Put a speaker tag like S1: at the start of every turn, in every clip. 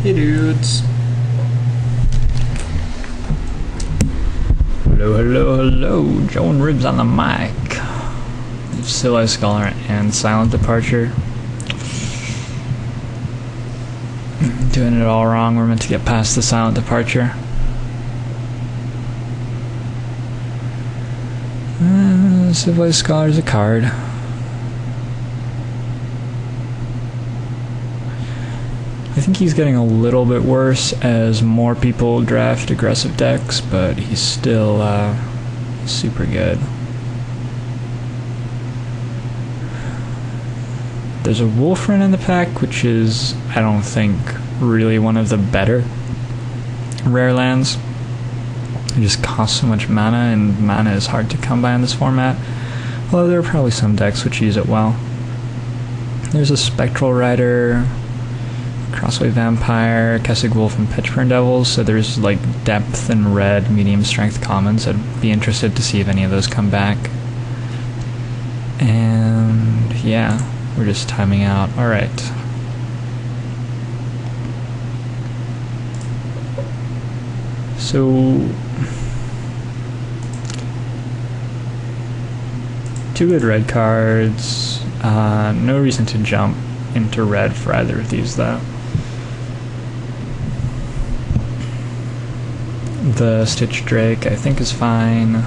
S1: Hey dudes. Hello. Joe and Ribs on the mic. Silhouette Scholar and Silent Departure. Doing it all wrong. We're meant to get past the Silent Departure. Silhouette Scholar's a card. I think he's getting a little bit worse as more people draft aggressive decks, but he's still super good. There's a Wolfrin in the pack, which is, I don't think, really one of the better rare lands. It just costs so much mana, and mana is hard to come by in this format. Although there are probably some decks which use it well. There's a Spectral Rider, Crossway Vampire, Kessig Wolf, and Pitchburn Devils, so there's like depth and red, medium strength commons. I'd be interested to see if any of those come back. And yeah, we're just timing out. Alright. So, two good red cards. No reason to jump into red for either of these though. The Stitch Drake, I think, is fine.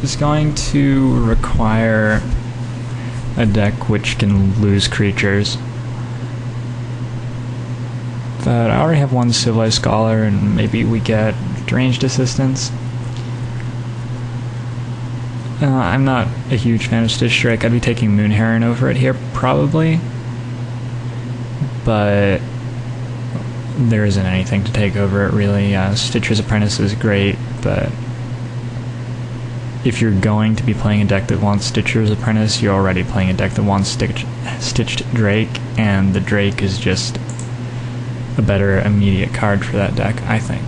S1: It's going to require a deck which can lose creatures. But I already have one Civilized Scholar, and maybe we get Deranged Assistance. I'm not a huge fan of Stitch Drake. I'd be taking Moon Heron over it here, probably. But there isn't anything to take over it, really. Stitcher's Apprentice is great, but if you're going to be playing a deck that wants Stitcher's Apprentice, you're already playing a deck that wants Stitched Drake, and the Drake is just a better immediate card for that deck, I think.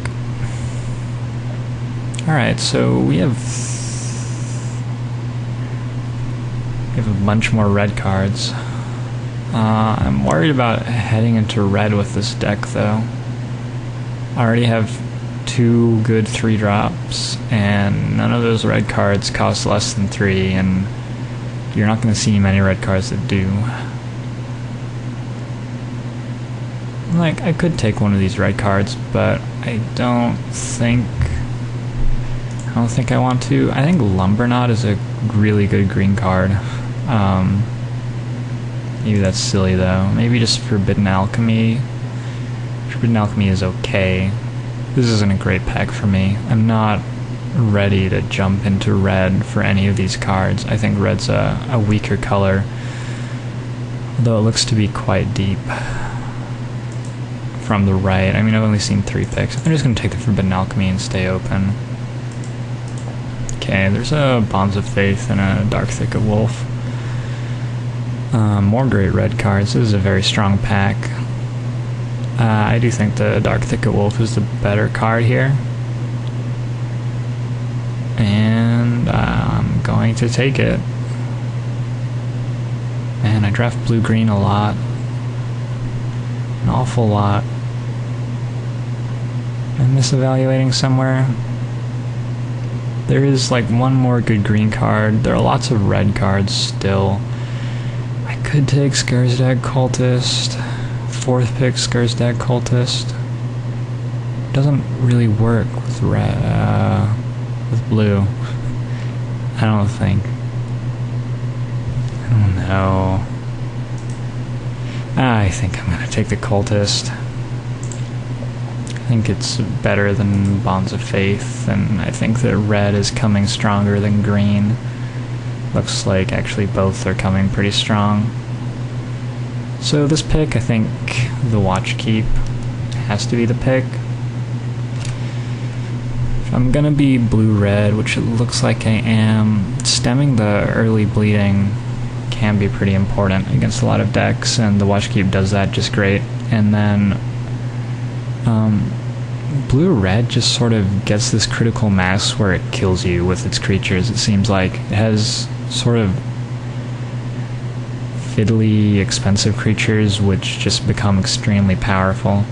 S1: Alright, so we have a bunch more red cards. I'm worried about heading into red with this deck, though. I already have two good 3-drops, and none of those red cards cost less than 3, and you're not going to see many red cards that do. Like, I could take one of these red cards, but I don't think I want to. I think Lumberknot is a really good green card. Maybe that's silly though. Maybe just Forbidden Alchemy. Forbidden Alchemy is okay. This isn't a great pack for me. I'm not ready to jump into red for any of these cards. I think red's a weaker color, although it looks to be quite deep from the right. I mean, I've only seen 3 picks. I'm just going to take the Forbidden Alchemy and stay open. Okay, there's a Bonds of Faith and a Dark Thicket Wolf. More great red cards. This is a very strong pack. I do think the Dark Thicket Wolf is the better card here. And I'm going to take it. And I draft blue-green a lot. An awful lot. I'm misevaluating somewhere. There is like one more good green card. There are lots of red cards still. I could take Scursdag Cultist. 4th pick Scursdag Cultist. Doesn't really work with red, with blue. I don't think. I don't know. I think I'm gonna take the Cultist. I think it's better than Bonds of Faith, and I think that red is coming stronger than green. Looks like actually both are coming pretty strong. So this pick, I think the Watch Keep has to be the pick. If I'm gonna be blue-red, which it looks like I am, stemming the early bleeding can be pretty important against a lot of decks, and the Watch Keep does that just great. And then blue-red just sort of gets this critical mass where it kills you with its creatures, it seems like. It has sort of fiddly, expensive creatures which just become extremely powerful.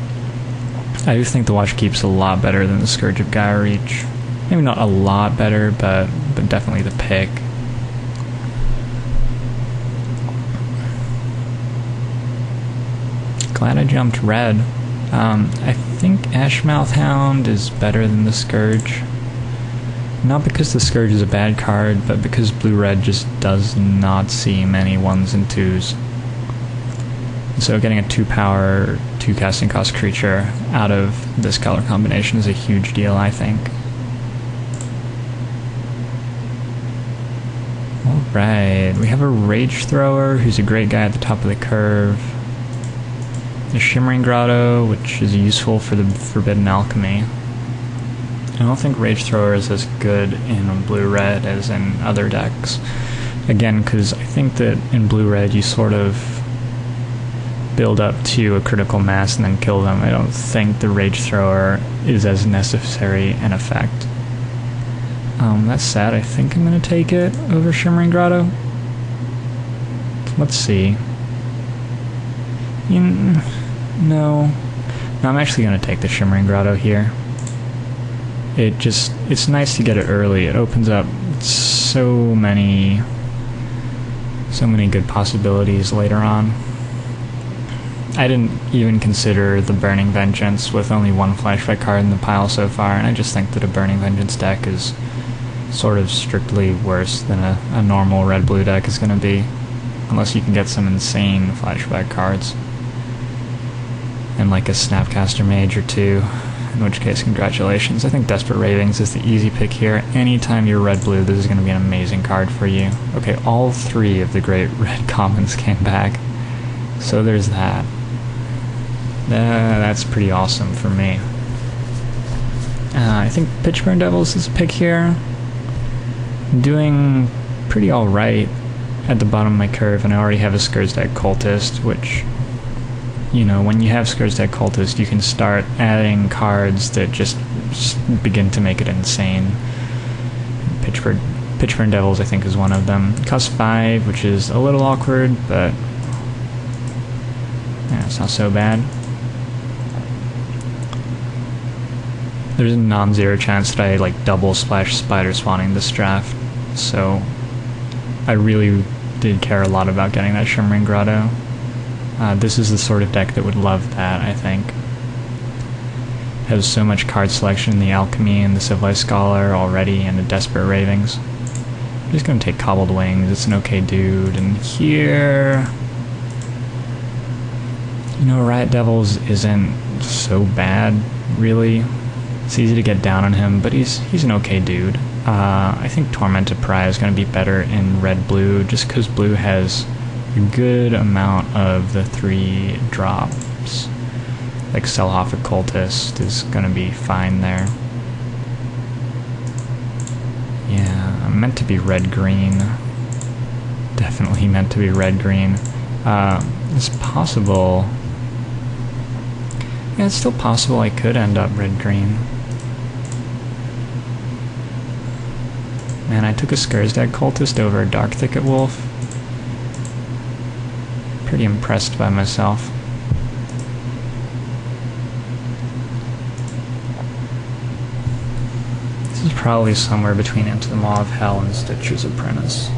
S1: I do think the Watch Keep's a lot better than the Scourge of Gaia Reach. Maybe not a lot better, but definitely the pick. Glad I jumped red. I think Ashmouth Hound is better than the Scourge. Not because the Scourge is a bad card, but because blue-red just does not see many 1s and 2s. So getting a 2-power, 2 casting cost creature out of this color combination is a huge deal, I think. Alright, we have a Rage Thrower, who's a great guy at the top of the curve. The Shimmering Grotto, which is useful for the Forbidden Alchemy. I don't think Rage Thrower is as good in blue-red as in other decks. Again, because I think that in blue-red you sort of build up to a critical mass and then kill them. I don't think the Rage Thrower is as necessary an effect. That's sad. I think I'm going to take it over Shimmering Grotto. Let's see. No, I'm actually going to take the Shimmering Grotto here. It's nice to get it early. It opens up so many good possibilities later on. I didn't even consider the Burning Vengeance with only one flashback card in the pile so far, and I just think that a Burning Vengeance deck is sort of strictly worse than a normal red-blue deck is going to be, unless you can get some insane flashback cards. And like a Snapcaster Mage or two, in which case congratulations. I think Desperate Ravings is the easy pick here. Anytime you're red-blue, this is going to be an amazing card for you. Okay, all 3 of the great red commons came back, so there's that. That's pretty awesome for me. I think Pitchburn Devils is a pick here. I'm doing pretty alright at the bottom of my curve, and I already have a Skurzdag Cultist, which, you know, when you have Skurzdag Cultist, you can start adding cards that just begin to make it insane. Pitchburn Devils, I think, is one of them. It costs 5, which is a little awkward, but yeah, it's not so bad. There's a non-zero chance that I like double splash Spider Spawning this draft, so I really did care a lot about getting that Shimmering Grotto. This is the sort of deck that would love that, I think. It has so much card selection in the Alchemy and the Civilized Scholar already, and the Desperate Ravings. I'm just going to take Cobbled Wings, it's an okay dude, and here... You know, Riot Devils isn't so bad, really. It's easy to get down on him, but he's an okay dude. I think Tormented Pariah is going to be better in red-blue, just because blue has a good amount of the 3 drops. Like Selhoff Occultist is going to be fine there. Yeah, I'm meant to be red-green. Definitely meant to be red-green. It's possible... Yeah, it's still possible I could end up red-green. Man, I took a Skurzdag Cultist over a Dark Thicket Wolf. Pretty impressed by myself. This is probably somewhere between Into the Maw of Hell and Stitcher's Apprentice.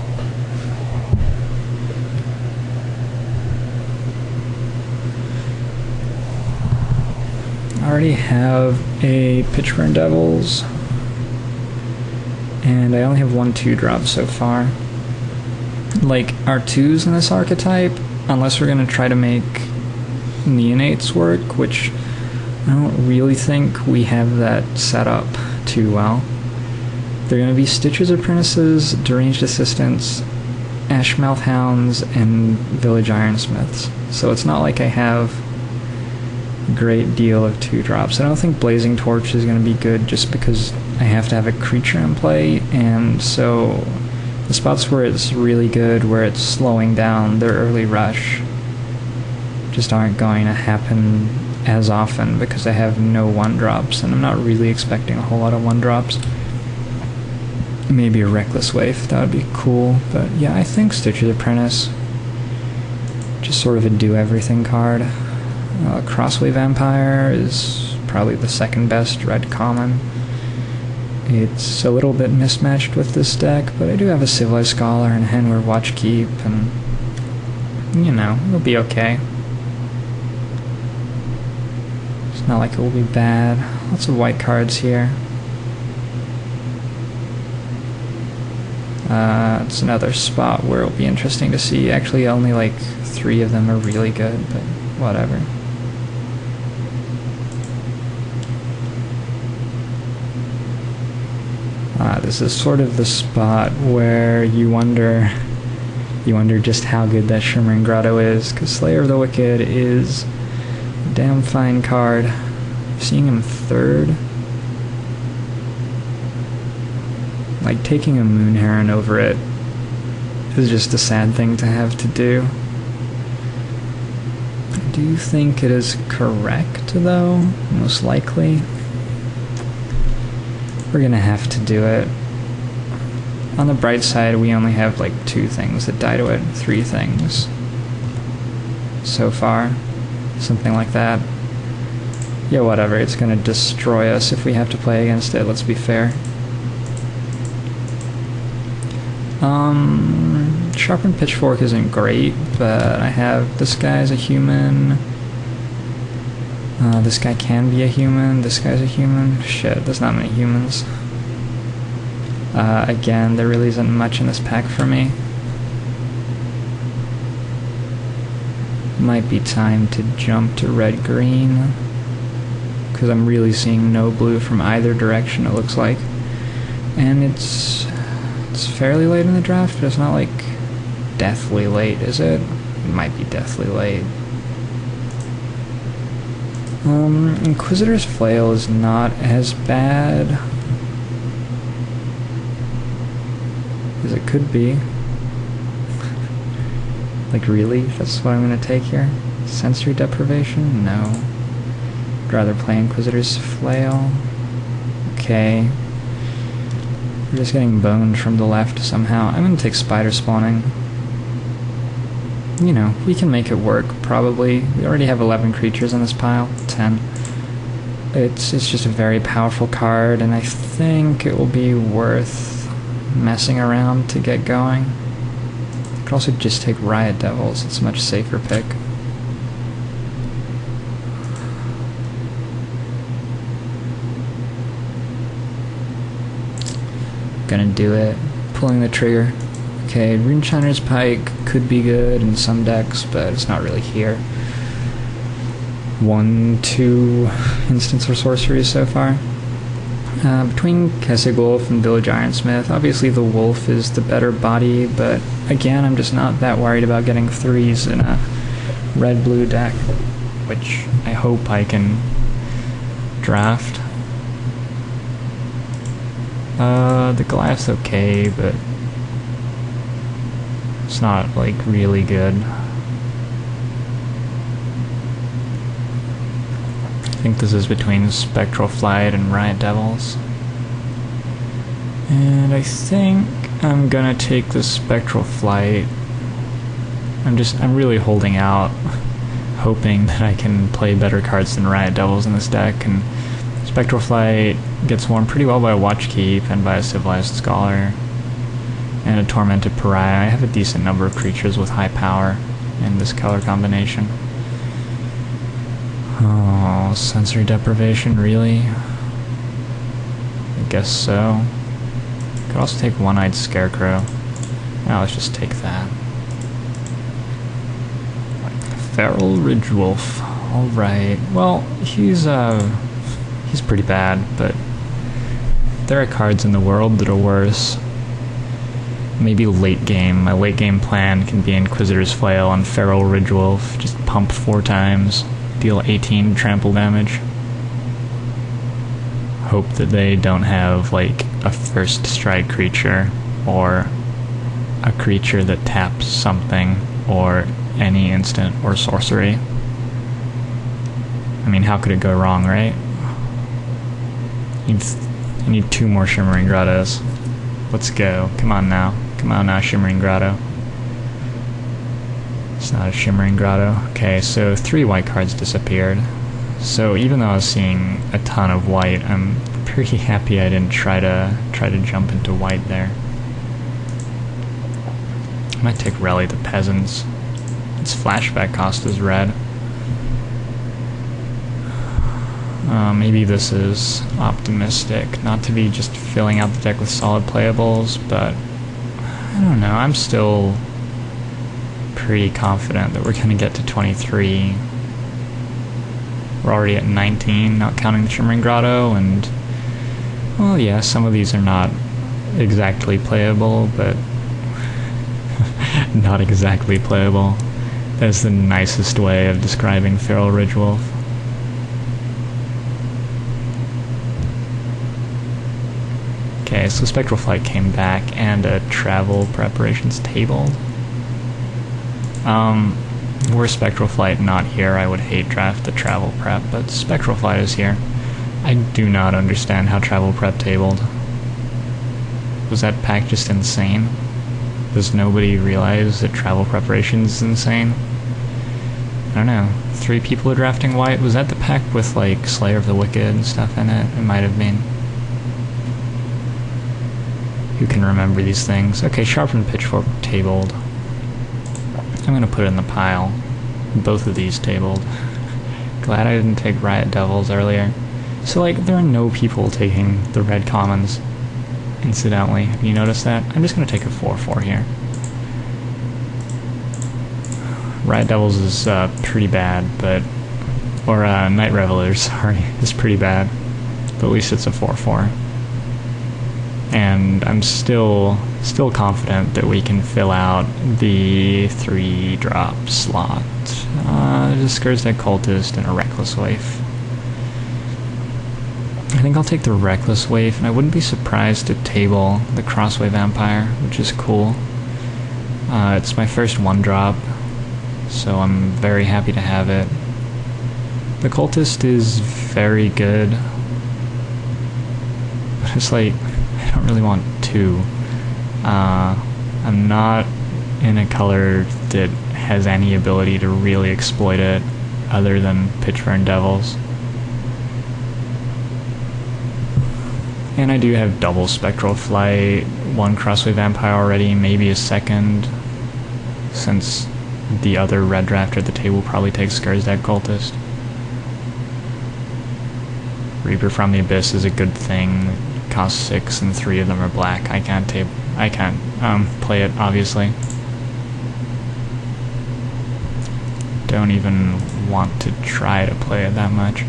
S1: I already have a Pitchburn Devils, and I only have 1 2-drop so far. Like, our 2s in this archetype, unless we're going to try to make Neonates work, which I don't really think we have that set up too well. They're going to be Stitcher's Apprentices, Deranged Assistants, Ashmouth Hounds, and Village Ironsmiths. So it's not like I have great deal of 2-drops. I don't think Blazing Torch is going to be good just because I have to have a creature in play, and so the spots where it's really good, where it's slowing down their early rush, just aren't going to happen as often because I have no 1-drops, and I'm not really expecting a whole lot of 1-drops. Maybe a Reckless Waif, that would be cool, but yeah, I think Stitcher's Apprentice, just sort of a do-everything card. Crossway Vampire is probably the second best red common. It's a little bit mismatched with this deck, but I do have a Civilized Scholar and Henwer Watchkeep, and you know, it'll be okay. It's not like it will be bad. Lots of white cards here. It's another spot where it'll be interesting to see. Actually, only like 3 of them are really good, but whatever. This is sort of the spot where you wonder just how good that Shimmering Grotto is, because Slayer of the Wicked is a damn fine card. Seeing him 3rd, like taking a Moon Heron over it is just a sad thing to have to do. I do think it is correct, though, most likely. We're gonna have to do it. On the bright side, we only have like 2 things that die to it, 3 things so far, something like that. Yeah, whatever, it's gonna destroy us if we have to play against it, let's be fair. Sharpened Pitchfork isn't great, but I have this guy's a human. This guy can be a human, this guy's a human. Shit, there's not many humans. Again, there really isn't much in this pack for me. Might be time to jump to red-green, because I'm really seeing no blue from either direction, it looks like. And it's fairly late in the draft, but it's not like deathly late, is it? It might be deathly late. Inquisitor's Flail is not as bad as it could be. Like, really? That's what I'm gonna take here? Sensory Deprivation? No. I'd rather play Inquisitor's Flail. Okay. We're just getting boned from the left somehow. I'm gonna take Spider Spawning. You know, we can make it work, probably. We already have 11 creatures in this pile. 10. It's just a very powerful card, and I think it will be worth messing around to get going. I could also just take Riot Devils. It's a much safer pick. Gonna do it. Pulling the trigger. Okay, Runeshiner's Pike could be good in some decks, but it's not really here. 1, 2 instants or sorceries so far. Between Kessig Wolf and Village Ironsmith, obviously the Wolf is the better body, but again, I'm just not that worried about getting 3s in a red-blue deck, which I hope I can draft. The Goliath's okay, but it's not, like, really good. I think this is between Spectral Flight and Riot Devils. And I think I'm gonna take the Spectral Flight. I'm really holding out, hoping that I can play better cards than Riot Devils in this deck, and Spectral Flight gets won pretty well by a Watchkeep and by a Civilized Scholar and a Tormented Pariah. I have a decent number of creatures with high power in this color combination. Oh, Sensory Deprivation, really? I guess so. Could also take One-Eyed Scarecrow. Now let's just take that. Feral Ridgewolf. Alright. Well, he's pretty bad, but there are cards in the world that are worse. Maybe late game. My late game plan can be Inquisitor's Flail on Feral Ridgewolf. Just pump 4 times. Deal 18 trample damage. Hope that they don't have, like, a first strike creature, or a creature that taps something, or any instant or sorcery. I mean, how could it go wrong, right? I need 2 more Shimmering Grottos. Let's go. Come on now. Come on now, Shimmering Grotto. It's not a Shimmering Grotto. Okay, so 3 white cards disappeared. So even though I was seeing a ton of white, I'm pretty happy I didn't try to jump into white there. I might take Rally the Peasants. Its flashback cost is red. Maybe this is optimistic, not to be just filling out the deck with solid playables, but I don't know, I'm still pretty confident that we're going to get to 23. We're already at 19, not counting the Shimmering Grotto, and, well, yeah, some of these are not exactly playable, but not exactly playable. That's the nicest way of describing Feral Ridgewolf. Okay, so Spectral Flight came back, and a Travel Preparations tabled. Were Spectral Flight not here, I would hate draft the Travel Prep, but Spectral Flight is here. I do not understand how Travel Prep tabled. Was that pack just insane? Does nobody realize that Travel Preparations is insane? I don't know. 3 people are drafting white. Was that the pack with, like, Slayer of the Wicked and stuff in it? It might have been. Who can remember these things? Okay, Sharpened Pitchfork tabled. I'm gonna put it in the pile. Both of these tabled. Glad I didn't take Riot Devils earlier. So, like, there are no people taking the red commons. Incidentally, have you noticed that? I'm just gonna take a 4/4 here. Riot Devils is pretty bad, but... Or Night Revelers, sorry, is pretty bad. But at least it's a 4/4. And I'm still confident that we can fill out the 3-drop slot. Just Skurzdeck Cultist and a Reckless Waif. I think I'll take the Reckless Waif, and I wouldn't be surprised to table the Crossway Vampire, which is cool. It's my first 1-drop, so I'm very happy to have it. The Cultist is very good, but it's like, I don't really want 2. I'm not in a color that has any ability to really exploit it other than Pitchburn Devils. And I do have double Spectral Flight, 1 Crossway Vampire already, maybe a second, since the other red drafter at the table probably takes Skurzdeck Cultist. Reaper from the Abyss is a good thing. Costs 6 and 3 of them are black. I can't play it, obviously. Don't even want to try to play it that much.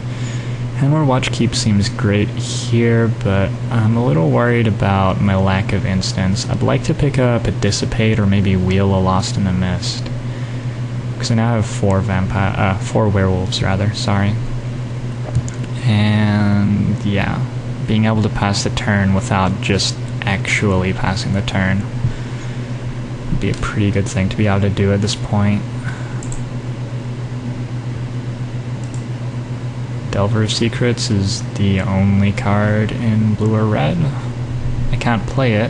S1: Hammer Watchkeep seems great here, but I'm a little worried about my lack of instants. I'd like to pick up a Dissipate or maybe Wheel a Lost in the Mist. Because I now have 4 werewolves, rather, sorry. And yeah, being able to pass the turn without just actually passing the turn would be a pretty good thing to be able to do at this point. Delver of Secrets is the only card in blue or red. I can't play it.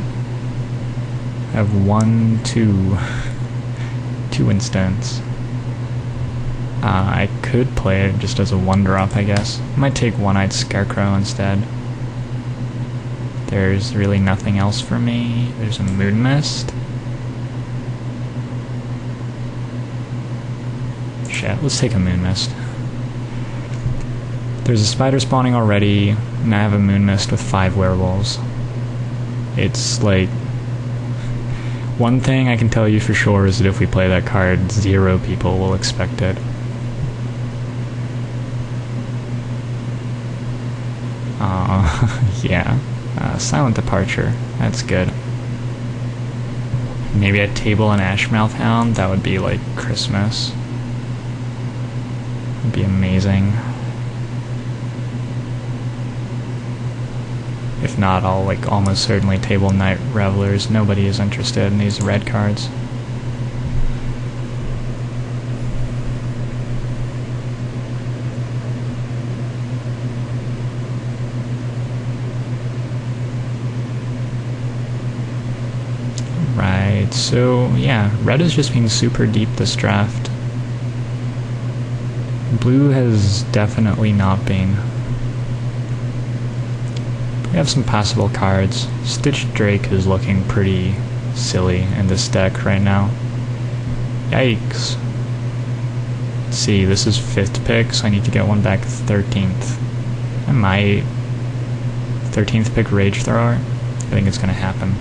S1: I have 2 instants. I could play it just as a 1-drop, I guess. I might take One-Eyed Scarecrow instead. There's really nothing else for me. There's a Moon Mist. Shit, let's take a Moon Mist. There's a spider spawning already, and I have a Moon Mist with 5 werewolves. It's like... One thing I can tell you for sure is that if we play that card, 0 people will expect it. Yeah. Silent Departure. That's good. Maybe a table an Ashmouth Hound. That would be like Christmas. Would be amazing. If not, I'll like almost certainly table Night Revelers. Nobody is interested in these red cards. Right, so yeah, red is just being super deep this draft. Blue has definitely not been. We have some passable cards. Stitched Drake is looking pretty silly in this deck right now. Yikes. Let's see, this is 5th pick, so I need to get one back 13th. I might 13th pick Rage Thrower. I think it's going to happen.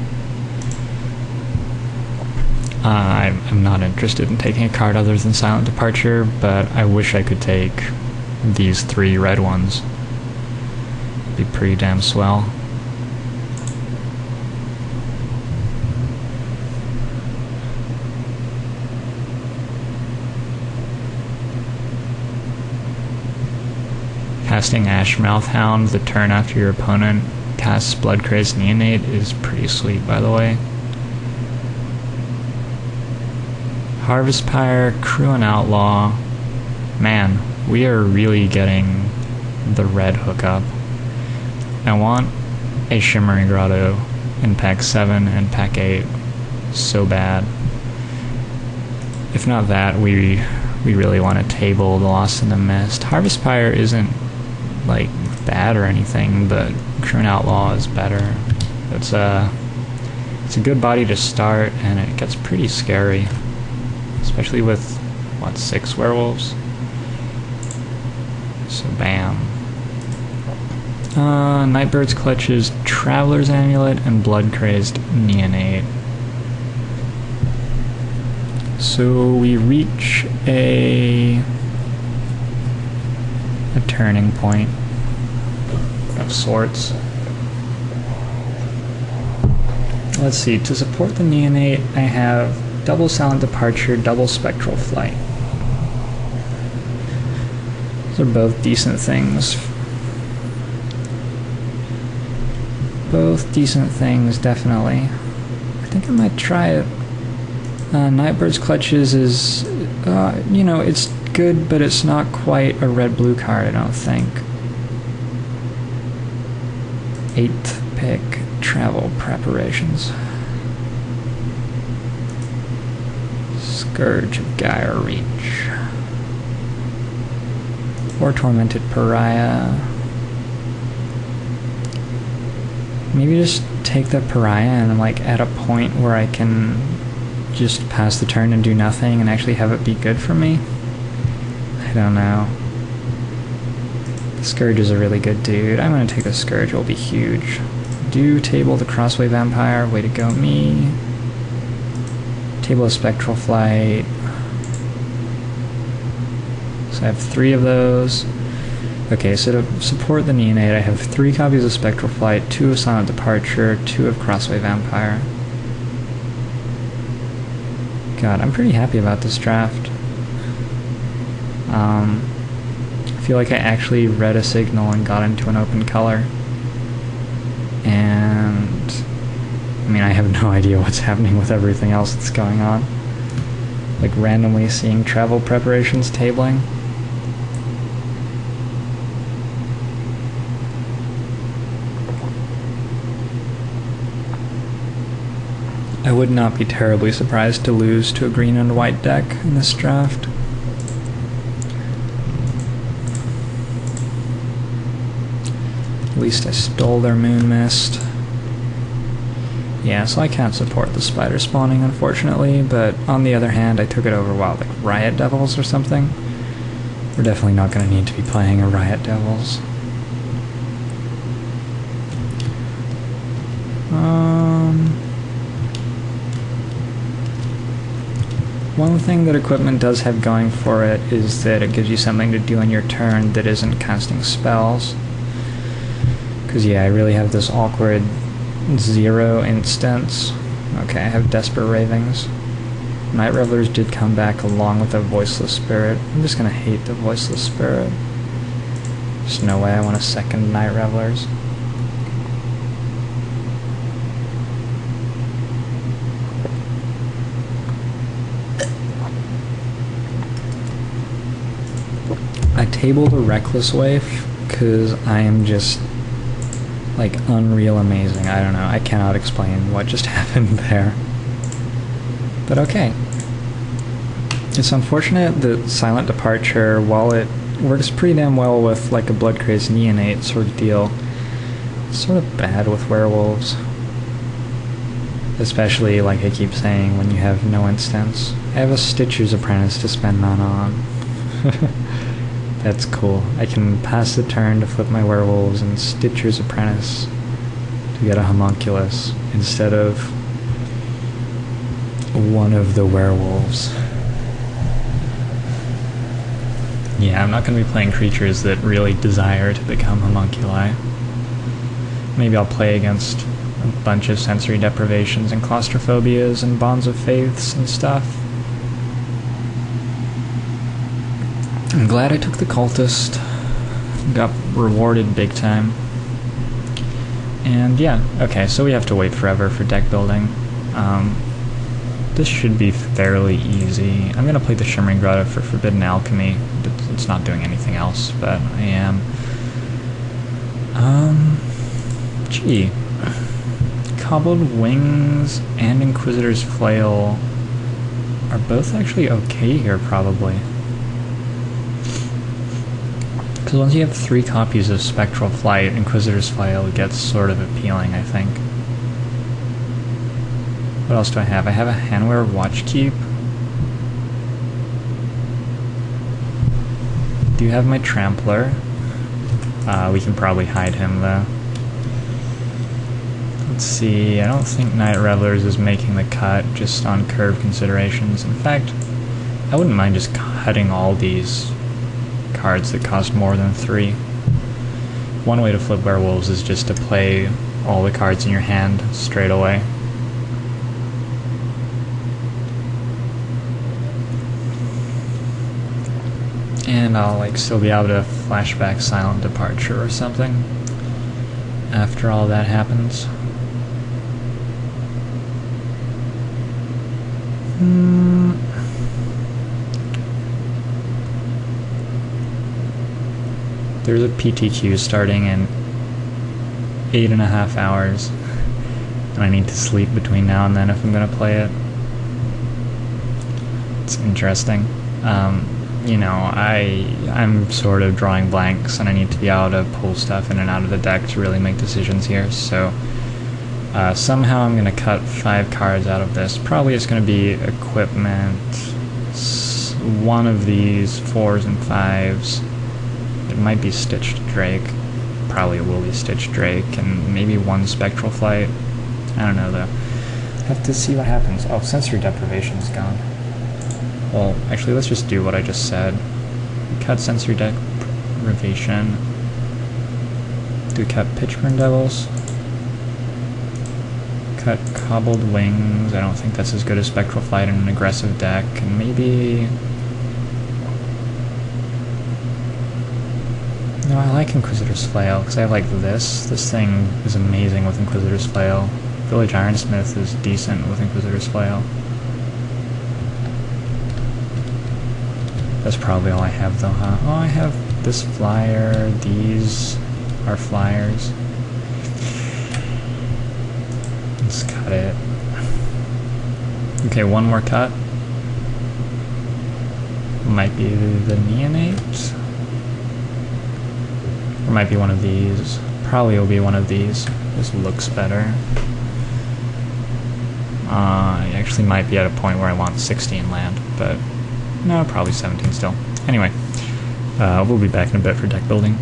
S1: I'm not interested in taking a card other than Silent Departure, but I wish I could take these 3 red ones. It'd be pretty damn swell. Casting Ashmouth Hound the turn after your opponent casts Blood-Crazed Neonate is pretty sweet, by the way. Harvest Pyre, Crew and Outlaw. Man, we are really getting the red hookup. I want a Shimmering Grotto in pack 7 and pack 8 so bad. If not that, we really want to table the Lost in the Mist. Harvest Pyre isn't like bad or anything, but Crew and Outlaw is better. It's a good body to start, and it gets pretty scary. Especially with, what, 6 werewolves? So bam. Nightbird's Clutches, Traveler's Amulet, and Blood-Crazed Neonate. So we reach a turning point of sorts. Let's see, to support the Neonate, I have double Silent Departure, double Spectral Flight. Those are both decent things. Both decent things, definitely. I think I might try it. Nightbird's Clutches is, you know, it's good, but it's not quite a red-blue card, I don't think. 8th pick, Travel Preparations. Scourge of Gyre Reach. Or Tormented Pariah. Maybe just take the Pariah and I'm like at a point where I can just pass the turn and do nothing and actually have it be good for me. I don't know. The Scourge is a really good dude. I'm gonna take the Scourge, it'll be huge. Do table the Crossway Vampire, way to go me. Table of Spectral Flight. So I have 3 of those. Okay, so to support the Neonate, I have 3 copies of Spectral Flight, 2 of Silent Departure, 2 of Crossway Vampire. God, I'm pretty happy about this draft. I feel like I actually read a signal and got into an open color. And I mean, I have no idea what's happening with everything else that's going on. Like randomly seeing Travel Preparations tabling. I would not be terribly surprised to lose to a green and white deck in this draft. At least I stole their Moon Mist. Yeah, so I can't support the spider spawning, unfortunately, but on the other hand, I took it over, what, like Riot Devils or something? We're definitely not going to need to be playing a Riot Devils. One thing that equipment does have going for it is that it gives you something to do on your turn that isn't casting spells. Because yeah, I really have this awkward 0 instance. Okay, I have Desperate Ravings. Night Revelers did come back along with a Voiceless Spirit. I'm just gonna hate the Voiceless Spirit. There's no way I want a second Night Revelers. I tabled a Reckless Waif because I am just like unreal amazing. I don't know, I cannot explain what just happened there. But okay. It's unfortunate that Silent Departure, while it Works pretty damn well with like a Blood Crazed Neonate sort of deal. It's sort of bad with werewolves. Especially, like I keep saying, when you have no instants. I have a Stitcher's Apprentice to spend mana on. That's cool. I can pass the turn to flip my werewolves and Stitcher's Apprentice to get a homunculus instead of one of the werewolves. Yeah, I'm not going to be playing creatures that really desire to become homunculi. Maybe I'll play against a bunch of sensory deprivations and claustrophobias and bonds of faiths and stuff. I'm glad I took the cultist. Got rewarded big time. And yeah, okay, so we have to wait forever for deck building. This should be fairly easy. I'm going to play the Shimmering Grotto for Forbidden Alchemy. It's not doing anything else, but I am. Gee. Cobbled Wings and Inquisitor's Flail are both actually okay here, probably. Because once you have 3 copies of Spectral Flight, Inquisitor's Flail gets sort of appealing, I think. What else do I have? I have a Hanweir Watchkeep. Do you have my Trampler? We can probably hide him, though. Let's see, I don't think Night Revelers is making the cut, just on curve considerations. In fact, I wouldn't mind just cutting all these cards that cost more than 3. One way to flip werewolves is just to play all the cards in your hand straight away. And I'll like still be able to flashback Silent Departure or something after all that happens. There's a PTQ starting in 8.5 hours, and I need to sleep between now and then if I'm going to play it. It's interesting. You know, I'm sort of drawing blanks, and I need to be able to pull stuff in and out of the deck to really make decisions here, so somehow I'm going to cut 5 cards out of this. Probably it's going to be equipment, one of these 4s and 5s. It might be Stitched Drake. Probably it will be Stitched Drake, and maybe 1 Spectral Flight. I don't know, though. Have to see what happens. Oh, Sensory Deprivation's gone. Well, actually, let's just do what I just said. Cut Sensory Deprivation. Do we cut Pitchburn Devils? Cut Cobbled Wings. I don't think that's as good as Spectral Flight in an aggressive deck. And maybe... No, I like Inquisitor's Flail, because I like this. This thing is amazing with Inquisitor's Flail. Village Ironsmith is decent with Inquisitor's Flail. That's probably all I have, though, huh? Oh, I have this flyer. These are flyers. Let's cut it. Okay, one more cut. Might be the Neonate. Or might be one of these. Probably will be one of these. This looks better. I actually might be at a point where I want 16 land, but no, probably 17 still. Anyway, we'll be back in a bit for deck building.